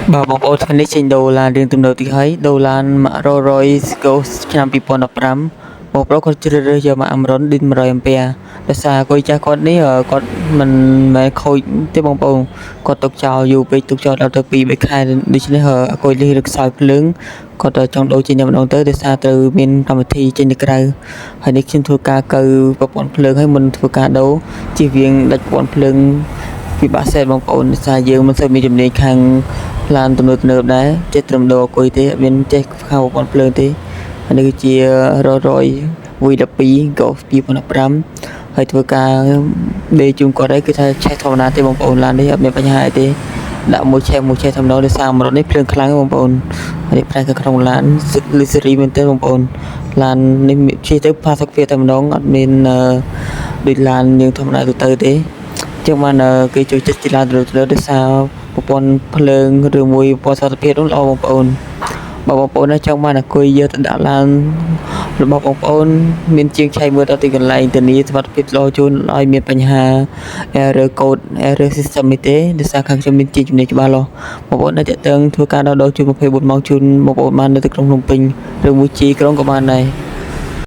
Bàបងប្អូនថ្ងៃនេះចេញដូរឡានរៀងទំនើបតិចហើយដូរឡាន Rolls Royce Ghost ឆ្នាំ2015បងប្រុសគាត់ជ្រើសរើសយក Amron DIN 100 Ampere ដោយសារអគុយចាស់គាត់នេះគាត់មិនមែនខូចទេបងប្អូនគាត់ទុកចោលយូរពេកទុកចោលដល់ទៅ2 3ខែដូច្នេះអគុយនេះរឹកខ្សោយភ្លើងគាត់ចង់ដូរចេញតែម្ដងទៅដោយសារត្រូវមានកម្មវិធីចេញទៅក្រៅហើយនេះខ្ញុំធ្វើការកើប្រព័ន្ធភ្លើងឲ្យមុនធ្វើការដូរជៀសវាងដាច់ប្រព័ន្ធភ្លើងពិបាកសេតបងប្អូនដោយសារយើងមិនសូវមានជំនាញខាងឡានទំនើបដែរចេះត្រឹមដូរអគុយទេអត់មានចេះខាងប្រព័ន្ធភ្លើងទេហើយនេះគឺជា Rolls Royce V12 Golf 2015ហើយធ្វើការដេកជូនគាត់ហើយគឺថាឆេះធម្មតាទេបងប្អូនឡាននេះអត់មានបញ្ហាអីទេដាក់មួយឆេះធម្មតាដោយសារមរតនេះភ្លើងខ្លាំងបងប្អូនហើយផ្នែកខាងក្នុងឡានលីសេរីមែនទេបងប្អូនឡាននេះជិះទៅផាសុកភាពតែម្ដងអត់មានដូចឡានយើងធម្មតាទូទៅទេចឹងបានគេចូលចិត្តជាឡានទៅដោយសារប្រព័ន្ធភ្លើងឬមួយប្រព័ន្ធសុខភាពនោះល្អបងប្អូនបងប្អូនចង់បានអគុយយកទៅដាក់ឡានរបស់បងប្អូនមានជាងឆៃមើលដល់ទីកន្លែងធានាសុវត្ថិភាពល្អជូនឲ្យមានបញ្ហា error code error system ទេដោយសារខាងខ្ញុំមានជាជំនាញច្បាស់លាស់បងប្អូនដែលតាក់ទងធ្វើការដោះដូរជូន24ម៉ោងជូនបងប្អូនបាននៅទីក្រុងភ្នំពេញឬមួយជីក្រុងក៏បានដែរ